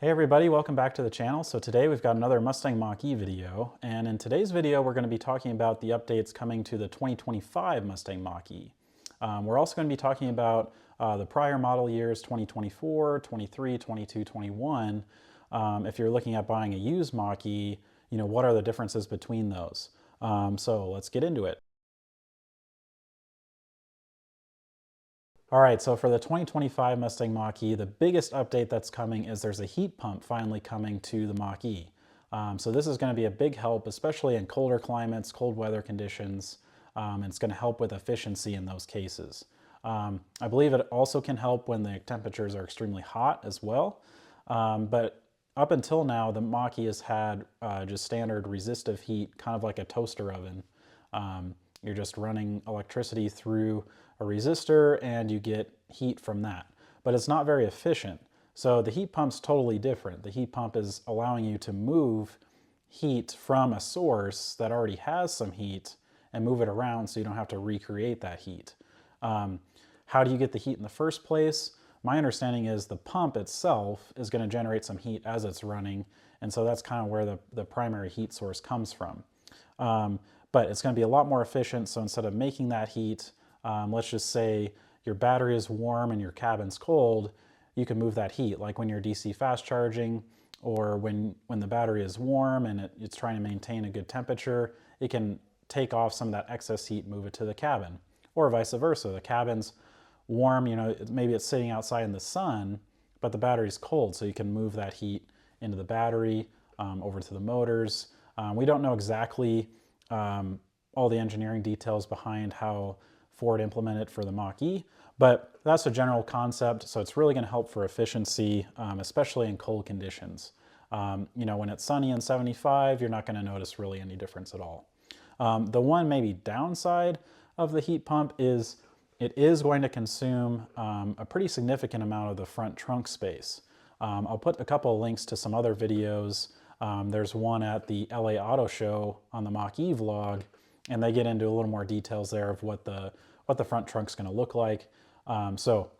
Hey everybody, welcome back to the channel. So today we've got another Mustang Mach-E video, and in today's video we're going to be talking about the updates coming to the 2025 Mustang Mach-E. We're also going to be talking about the prior model years 2024, 23, 22, 21. If you're looking at buying a used Mach-E, what are the differences between those? So let's get into it. All right, so for the 2025 Mustang Mach-E, the biggest update that's coming is there's a heat pump finally coming to the Mach-E. So this is going to be a big help, especially in colder climates, cold weather conditions, and it's going to help with efficiency in those cases. I believe it also can help when the temperatures are extremely hot as well. But up until now, the Mach-E has had just standard resistive heat, kind of like a toaster oven. You're just running electricity through a resistor and you get heat from that. But it's not very efficient. So the heat pump's totally different. The heat pump is allowing you to move heat from a source that already has some heat and move it around so you don't have to recreate that heat. How do you get the heat in the first place? My understanding is the pump itself is going to generate some heat as it's running, and so that's kind of where the primary heat source comes from. But it's going to be a lot more efficient, so instead of making that heat, let's just say your battery is warm and your cabin's cold, you can move that heat, like when you're DC fast charging or when the battery is warm and it's trying to maintain a good temperature, it can take off some of that excess heat, move it to the cabin, or vice versa. The cabin's warm, maybe it's sitting outside in the sun, but the battery's cold, so you can move that heat into the battery, over to the motors. We don't know exactly all the engineering details behind how Ford implemented for the Mach-E, but that's a general concept, so it's really going to help for efficiency, especially in cold conditions. When it's sunny and 75, you're not going to notice really any difference at all. The one maybe downside of the heat pump is it is going to consume a pretty significant amount of the front trunk space. I'll put a couple of links to some other videos. There's one at the LA Auto Show on the Mach-E vlog, and they get into a little more details there of what the front trunk's going to look like. So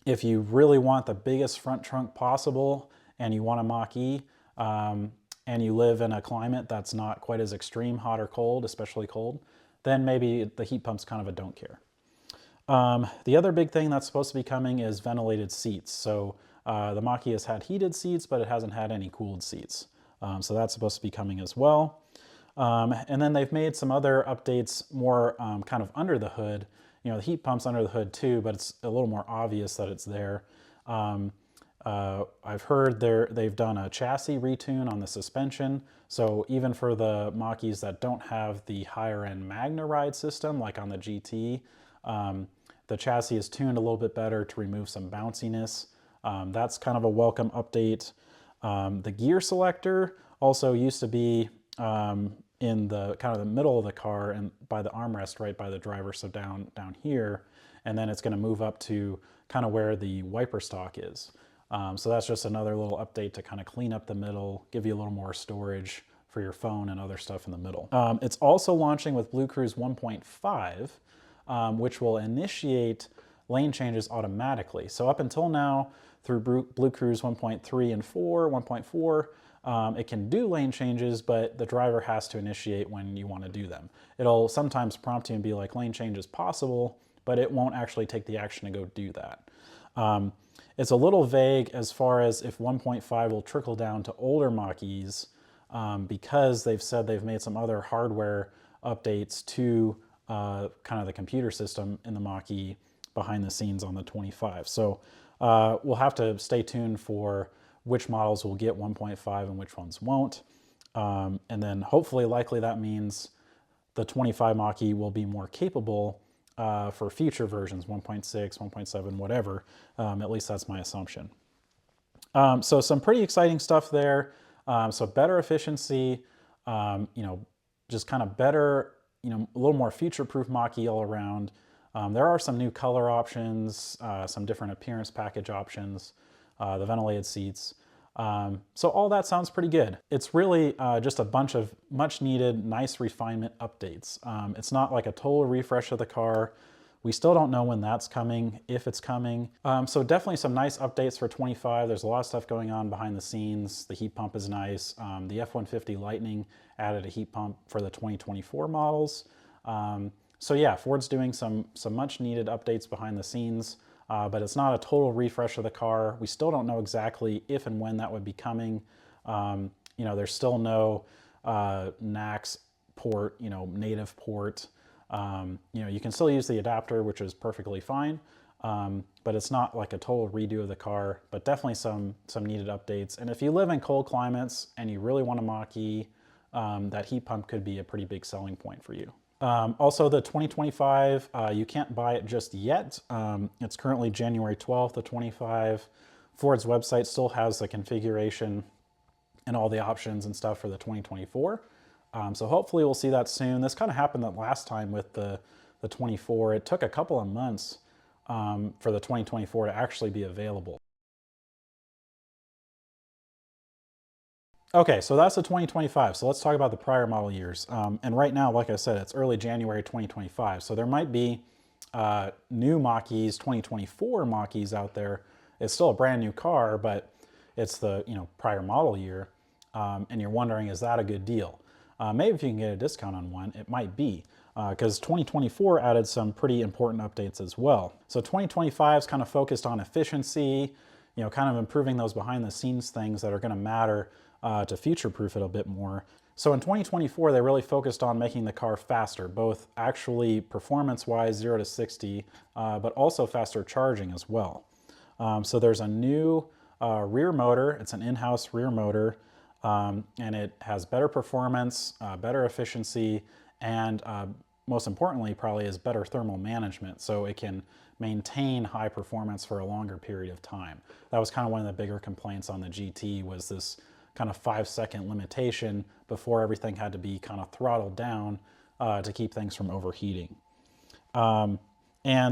if you really want the biggest front trunk possible and you want a Mach-E, and you live in a climate that's not quite as extreme, hot or cold, especially cold, then maybe the heat pump's kind of a don't care. The other big thing that's supposed to be coming is ventilated seats. So the Mach-E has had heated seats, but it hasn't had any cooled seats. So that's supposed to be coming as well. And then they've made some other updates more kind of under the hood. The heat pump's under the hood too, but it's a little more obvious that it's there. I've heard they've done a chassis retune on the suspension. So even for the Mach-Es that don't have the higher end Magna ride system, like on the GT, the chassis is tuned a little bit better to remove some bounciness. That's kind of a welcome update. The gear selector also used to be in the kind of the middle of the car and by the armrest right by the driver, so down here, and then it's going to move up to kind of where the wiper stalk is. So that's just another little update to kind of clean up the middle, give you a little more storage for your phone and other stuff in the middle. It's also launching with BlueCruise 1.5, which will initiate lane changes automatically. So up until now, through BlueCruise 1.3 and 1.4, it can do lane changes, but the driver has to initiate when you want to do them. It'll sometimes prompt you and be like, lane change is possible, but it won't actually take the action to go do that. It's a little vague as far as if 1.5 will trickle down to older Mach-Es, because they've said they've made some other hardware updates to kind of the computer system in the Mach-E behind the scenes on the 25. So we'll have to stay tuned for which models will get 1.5 and which ones won't. And then hopefully, likely that means the 25 Mach-E will be more capable for future versions, 1.6, 1.7, whatever. At least that's my assumption. So some pretty exciting stuff there. So better efficiency, just kind of better, a little more future-proof Mach-E all around. There are some new color options, some different appearance package options, the ventilated seats. So all that sounds pretty good. It's really just a bunch of much needed, nice refinement updates. It's not like a total refresh of the car. We still don't know when that's coming, if it's coming. So definitely some nice updates for 25. There's a lot of stuff going on behind the scenes. The heat pump is nice. The F-150 Lightning added a heat pump for the 2024 models. So yeah, Ford's doing some much needed updates behind the scenes, but it's not a total refresh of the car. We still don't know exactly if and when that would be coming. There's still no NACS port, native port. You can still use the adapter, which is perfectly fine, but it's not like a total redo of the car, but definitely some needed updates. And if you live in cold climates and you really want a Mach-E, that heat pump could be a pretty big selling point for you. Also, the 2025, you can't buy it just yet. It's currently January 12th, the 25. Ford's website still has the configuration and all the options and stuff for the 2024. So hopefully we'll see that soon. This kind of happened the last time with the 24. It took a couple of months for the 2024 to actually be available. Okay, so that's the 2025. So let's talk about the prior model years. And right now, like I said, it's early January 2025. So there might be new Mach-E's, 2024 Mach-E's out there. It's still a brand new car, but it's the prior model year. And you're wondering, is that a good deal? Maybe if you can get a discount on one, it might be, because 2024 added some pretty important updates as well. So 2025 is kind of focused on efficiency, kind of improving those behind the scenes things that are going to matter to future-proof it a bit more. So in 2024, they really focused on making the car faster, both actually performance-wise, 0 to 60, but also faster charging as well. So there's a new rear motor. It's an in-house rear motor. And it has better performance, better efficiency, and most importantly, probably is better thermal management, so it can maintain high performance for a longer period of time. That was kind of one of the bigger complaints on the GT, was this kind of 5-second limitation before everything had to be kind of throttled down to keep things from overheating. And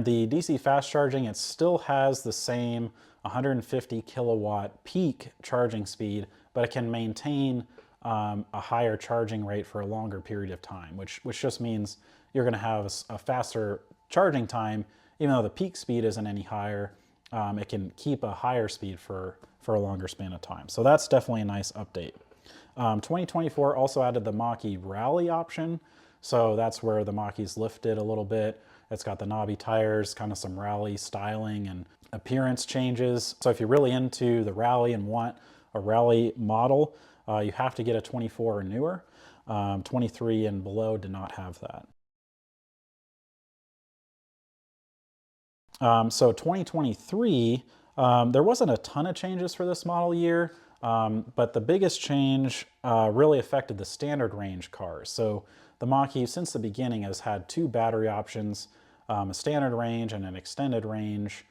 the DC fast charging, it still has the same 150 kilowatt peak charging speed, but it can maintain a higher charging rate for a longer period of time, which just means you're going to have a faster charging time. Even though the peak speed isn't any higher, it can keep a higher speed for a longer span of time. So that's definitely a nice update. 2024 also added the Mach-E Rally option. So that's where the Mach-E's lifted a little bit. It's got the knobby tires, kind of some rally styling and appearance changes. So if you're really into the rally and want a rally model, you have to get a 24 or newer. 23 and below did not have that. So 2023, there wasn't a ton of changes for this model year, but the biggest change really affected the standard range cars. So the Mach-E, since the beginning, has had two battery options, a standard range and an extended range.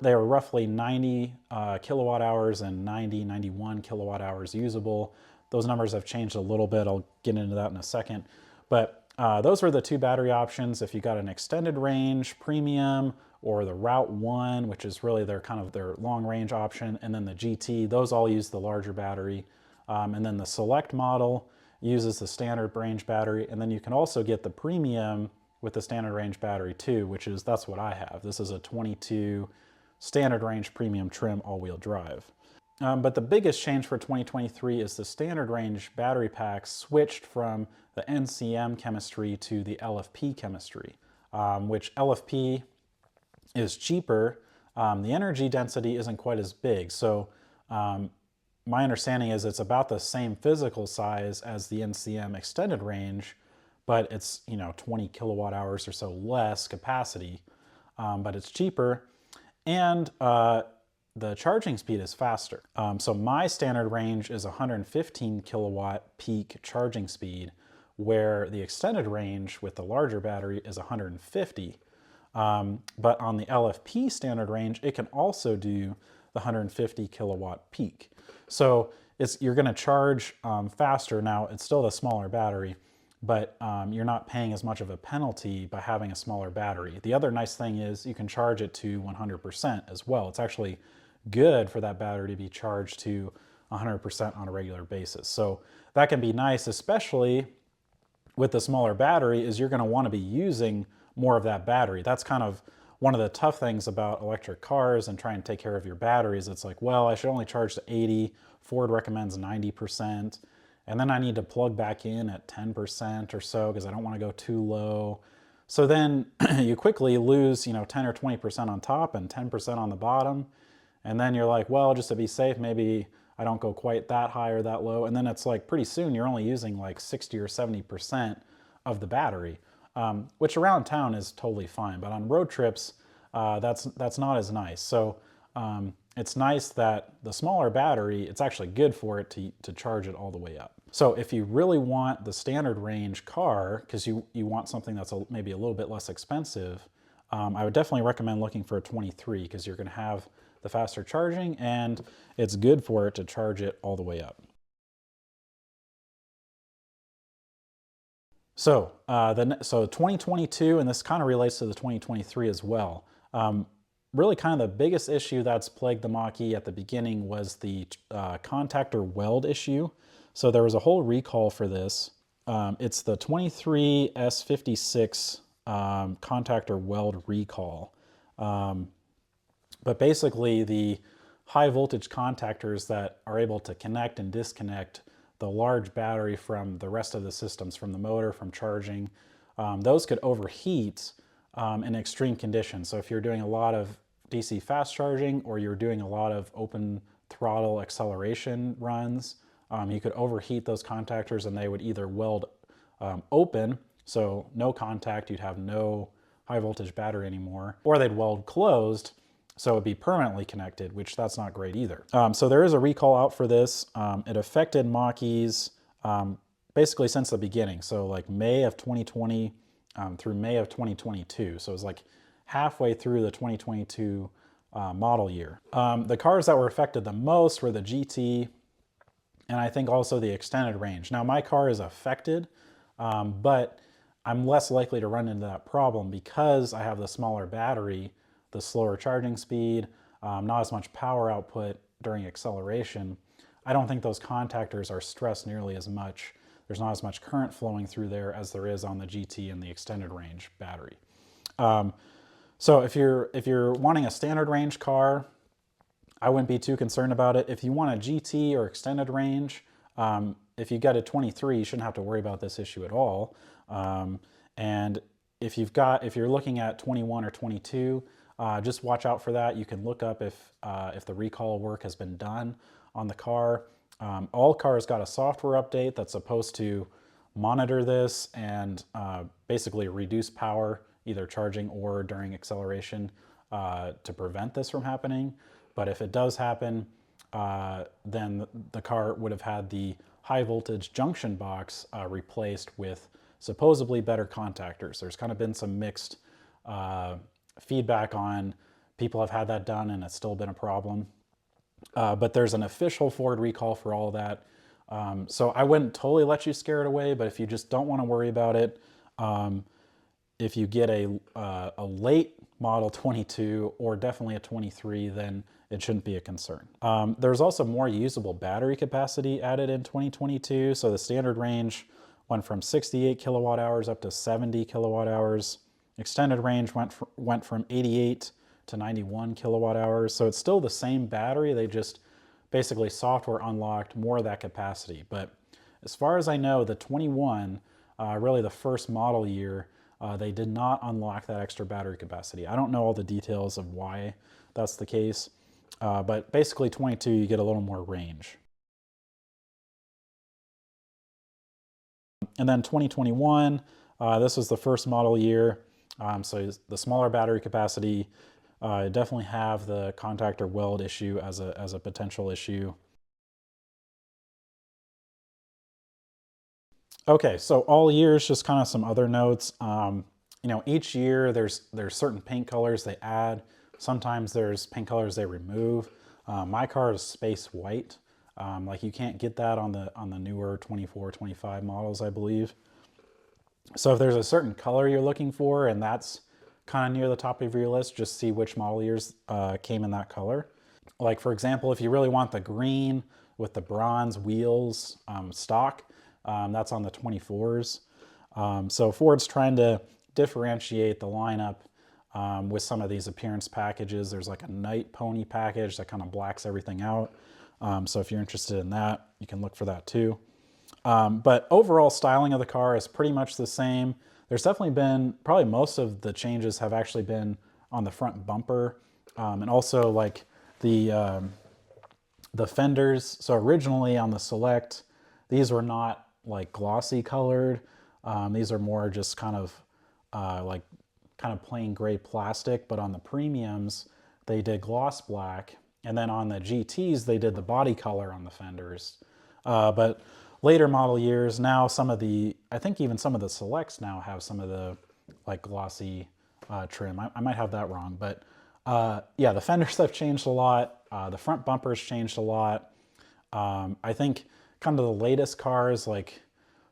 They were roughly 90 kilowatt hours and 91 kilowatt hours usable. Those numbers have changed a little bit. I'll get into that in a second. But those were the two battery options. If you got an extended range premium, or the Route 1, which is really their long range option, and then the GT, those all use the larger battery. And then the Select model uses the standard range battery, and then you can also get the premium with the standard range battery too, that's what I have. This is a 22 standard range premium trim all-wheel drive. But the biggest change for 2023 is the standard range battery pack switched from the NCM chemistry to the LFP chemistry, which LFP is cheaper. The energy density isn't quite as big. So my understanding is it's about the same physical size as the NCM extended range, but it's 20 kilowatt hours or so less capacity, but it's cheaper. And the charging speed is faster. So my standard range is 115 kilowatt peak charging speed, where the extended range with the larger battery is 150. But on the LFP standard range, it can also do the 150 kilowatt peak. So you're going to charge faster. Now, it's still a smaller battery, but you're not paying as much of a penalty by having a smaller battery. The other nice thing is you can charge it to 100% as well. It's actually good for that battery to be charged to 100% on a regular basis. So that can be nice, especially with the smaller battery, is you're going to want to be using more of that battery. That's kind of one of the tough things about electric cars and trying to take care of your batteries. It's like, well, I should only charge to 80. Ford recommends 90%. And then I need to plug back in at 10% or so because I don't want to go too low. So then you quickly lose, 10 or 20% on top and 10% on the bottom. And then you're like, well, just to be safe, maybe I don't go quite that high or that low. And then it's like pretty soon you're only using like 60 or 70% of the battery, which around town is totally fine. But on road trips, that's not as nice. So it's nice that the smaller battery, it's actually good for it to charge it all the way up. So if you really want the standard range car, because you want something that's maybe a little bit less expensive, I would definitely recommend looking for a 23 because you're going to have the faster charging and it's good for it to charge it all the way up. So, so 2022, and this kind of relates to the 2023 as well. Really kind of the biggest issue that's plagued the Mach-E at the beginning was the contactor weld issue. So there was a whole recall for this. It's the 23S56 contactor weld recall. But basically the high voltage contactors that are able to connect and disconnect the large battery from the rest of the systems, from the motor, from charging, those could overheat in extreme conditions. So if you're doing a lot of DC fast charging or you're doing a lot of open throttle acceleration runs, you could overheat those contactors and they would either weld open, so no contact, you'd have no high voltage battery anymore, or they'd weld closed, so it'd be permanently connected, which that's not great either. So there is a recall out for this. It affected Mach-E's basically since the beginning. So like May of 2020 through May of 2022. So it was like halfway through the 2022 model year. The cars that were affected the most were the GT and I think also the extended range. Now my car is affected, but I'm less likely to run into that problem because I have the smaller battery, the slower charging speed, not as much power output during acceleration. I don't think those contactors are stressed nearly as much. There's not as much current flowing through there as there is on the GT and the extended range battery. So if you're wanting a standard range car, I wouldn't be too concerned about it. If you want a GT or extended range, if you get a 23, you shouldn't have to worry about this issue at all. And if you're looking at 21 or 22, just watch out for that. You can look up if the recall work has been done on the car. All cars got a software update that's supposed to monitor this and basically reduce power, either charging or during acceleration, to prevent this from happening. But if it does happen, then the car would have had the high voltage junction box replaced with supposedly better contactors. There's kind of been some mixed feedback on people have had that done and it's still been a problem. But there's an official Ford recall for all that. So I wouldn't totally let you scare it away, but if you just don't want to worry about it, if you get a late model 22 or definitely a 23, then it shouldn't be a concern. There's also more usable battery capacity added in 2022. So the standard range went from 68 kilowatt hours up to 70 kilowatt hours. Extended range went from 88 to 91 kilowatt hours. So it's still the same battery. They just basically software unlocked more of that capacity. But as far as I know, the 21, really the first model year, they did not unlock that extra battery capacity. I don't know all the details of why that's the case, but basically 22, you get a little more range. And then 2021, this was the first model year. So the smaller battery capacity, definitely have the contactor weld issue as a potential issue. Okay, so all years, just kind of some other notes. Each year there's certain paint colors they add. Sometimes there's paint colors they remove. My car is space white. Like you can't get that on the newer 24, 25 models, I believe. So if there's a certain color you're looking for and that's kind of near the top of your list, just see which model years came in that color. Like for example, if you really want the green with the bronze wheels stock, that's on the 24s. So Ford's trying to differentiate the lineup with some of these appearance packages. There's like a night pony package that kind of blacks everything out. So if you're interested in that, you can look for that too. But overall styling of the car is pretty much the same. There's definitely been, probably most of the changes have actually been on the front bumper, and also like the fenders. So originally on the Select, these were not like glossy colored. These are more just kind of plain gray plastic, but on the premiums, they did gloss black. And then on the GTs, they did the body color on the fenders. But later model years, now some of the, I think even some of the Selects now have some of the like glossy trim. I might have that wrong, but yeah, the fenders have changed a lot. The front bumpers changed a lot. I think kind of the latest cars, like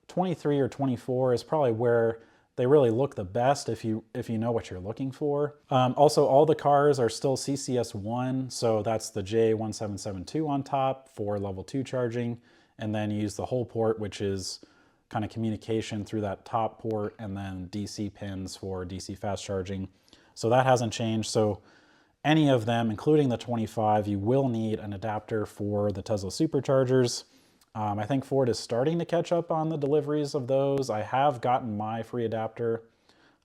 23 or 24 is probably where they really look the best if you know what you're looking for. Also, all the cars are still CCS1, so that's the J1772 on top for level 2 charging, and then you use the whole port, which is kind of communication through that top port, and then DC pins for DC fast charging. So that hasn't changed. So any of them, including the 25, you will need an adapter for the Tesla superchargers. I think Ford is starting to catch up on the deliveries of those. I have gotten my free adapter.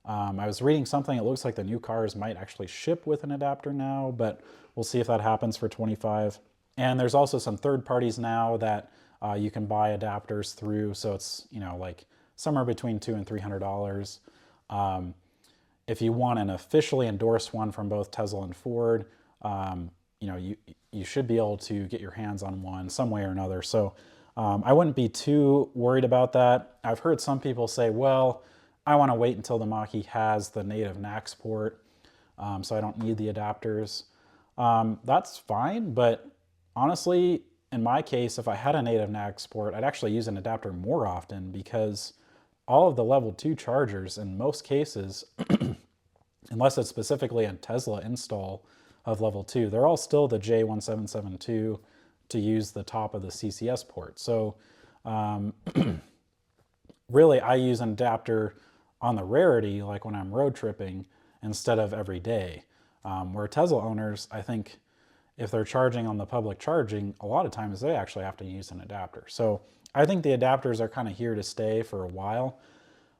I was reading something, it looks like the new cars might actually ship with an adapter now, but we'll see if that happens for 25. And there's also some third parties now that you can buy adapters through, so it's, you know, like somewhere between $200 and $300. If you want an officially endorsed one from both Tesla and Ford, you know, you should be able to get your hands on one some way or another. So I wouldn't be too worried about that. I've heard some people say, well, I want to wait until the Mach-E has the native NACS port, so I don't need the adapters. That's fine, but honestly, in my case, if I had a native NACS port, I'd actually use an adapter more often, because all of the level 2 chargers, in most cases, unless it's specifically a Tesla install of level 2, they're all still the J1772 to use the top of the CCS port. So really, I use an adapter on the rarity, like when I'm road tripping, instead of every day. Where Tesla owners, I think, if they're charging on the public charging, a lot of times they actually have to use an adapter. So I think the adapters are kind of here to stay for a while.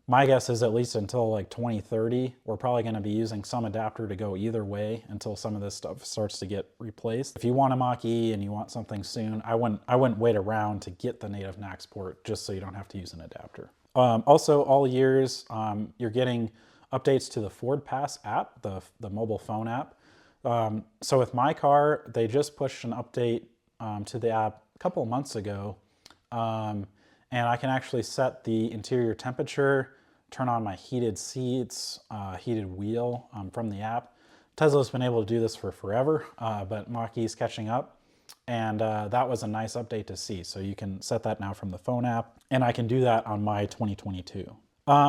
My guess is at least until like 2030, we're probably going to be using some adapter to go either way until some of this stuff starts to get replaced. If you want a Mach-E and you want something soon, I wouldn't wait around to get the native NACS port just so you don't have to use an adapter. Also, all years, you're getting updates to the Ford Pass app, the mobile phone app. So with my car, they just pushed an update to the app a couple of months ago. And I can actually set the interior temperature, turn on my heated seats, heated wheel from the app. Tesla's been able to do this for forever, but Mach-E is catching up. And that was a nice update to see. So you can set that now from the phone app, and I can do that on my 2022.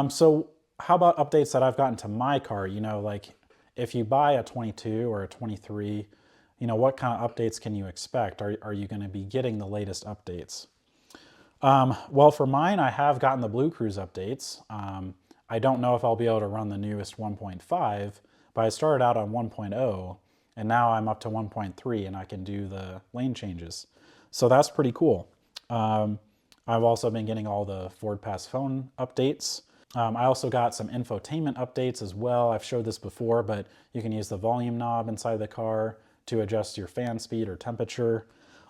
So how about updates that I've gotten to my car? You know, like if you buy a 22 or a 23, you know, what kind of updates can you expect? Are you going to be getting the latest updates? Well, for mine, I have gotten the BlueCruise updates. I don't know if I'll be able to run the newest 1.5, but I started out on 1.0, and now I'm up to 1.3, and I can do the lane changes. So that's pretty cool. I've also been getting all the Ford Pass phone updates. I also got some infotainment updates as well. I've showed this before, but you can use the volume knob inside the car to adjust your fan speed or temperature,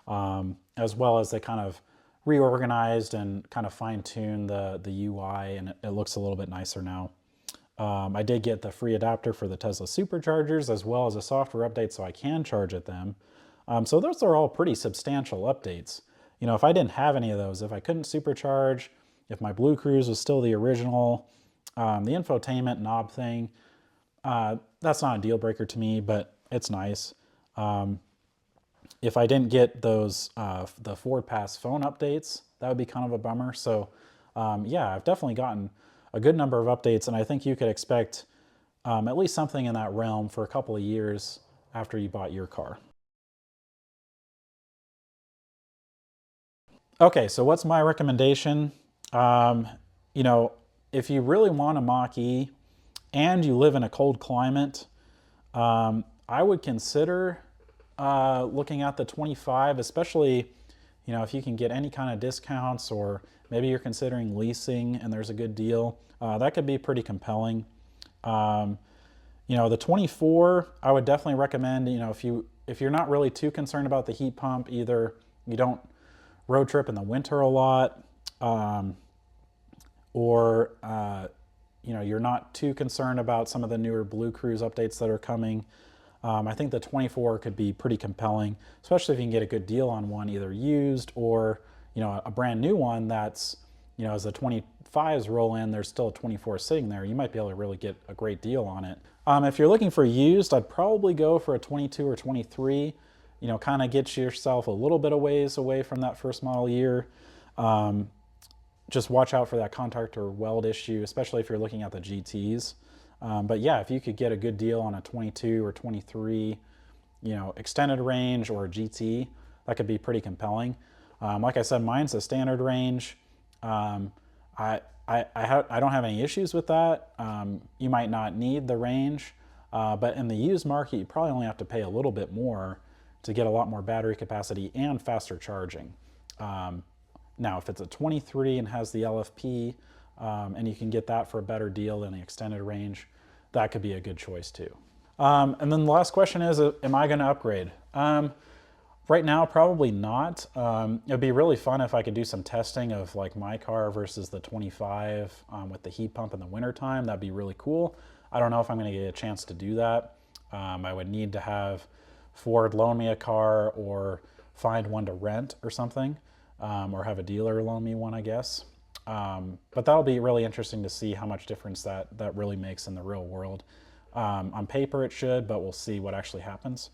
as well as they kind of reorganized and kind of fine-tuned the UI, and it looks a little bit nicer now. I did get the free adapter for the Tesla superchargers, as well as a software update so I can charge at them. So those are all pretty substantial updates. You know, if I didn't have any of those, if I couldn't supercharge, if my BlueCruise was still the original, the infotainment knob thing, that's not a deal breaker to me, but it's nice. If I didn't get those, the Ford Pass phone updates, that would be kind of a bummer. So yeah, I've definitely gotten a good number of updates, and I think you could expect at least something in that realm for a couple of years after you bought your car. Okay, so what's my recommendation? You know, if you really want a Mach-E, and you live in a cold climate, I would consider looking at the 25, especially, you know, if you can get any kind of discounts, or maybe you're considering leasing and there's a good deal. That could be pretty compelling. You know, the 24, I would definitely recommend, you know, if you're not really too concerned about the heat pump, either you don't road trip in the winter a lot, or you know, you're not too concerned about some of the newer BlueCruise updates that are coming. I think the 24 could be pretty compelling, especially if you can get a good deal on one, either used or, you know, a brand new one that's, you know, as the 25s roll in, there's still a 24 sitting there. You might be able to really get a great deal on it. If you're looking for used, I'd probably go for a 22 or 23. You know, kind of get yourself a little bit of ways away from that first model year. Just watch out for that contactor weld issue, especially if you're looking at the GTs. But yeah, if you could get a good deal on a 22 or 23, you know, extended range or a GT, that could be pretty compelling. Like I said, mine's a standard range. I don't have any issues with that. You might not need the range, but in the used market, you probably only have to pay a little bit more to get a lot more battery capacity and faster charging. Now, if it's a 23 and has the LFP, and you can get that for a better deal than the extended range, that could be a good choice too. And then the last question is, am I going to upgrade? Right now, probably not. It'd be really fun if I could do some testing of like my car versus the 25 with the heat pump in the wintertime. That'd be really cool. I don't know if I'm going to get a chance to do that. I would need to have Ford loan me a car or find one to rent or something, or have a dealer loan me one, I guess. But that'll be really interesting to see how much difference that really makes in the real world. On paper it should, but we'll see what actually happens.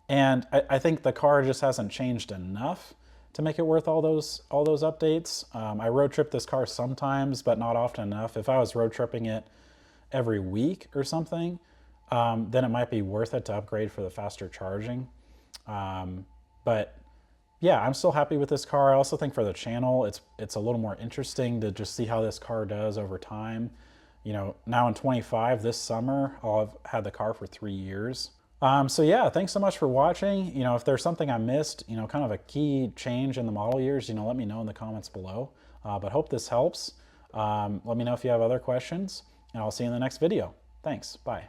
And I think the car just hasn't changed enough to make it worth all those updates. I road trip this car sometimes, but not often enough. If I was road tripping it every week or something, then it might be worth it to upgrade for the faster charging. But yeah, I'm still happy with this car. I also think for the channel, it's a little more interesting to just see how this car does over time. You know, now in 25 this summer, I'll have had the car for 3 years. So yeah, thanks so much for watching. You know, if there's something I missed, you know, kind of a key change in the model years, you know, let me know in the comments below. But hope this helps. Let me know if you have other questions, and I'll see you in the next video. Thanks. Bye.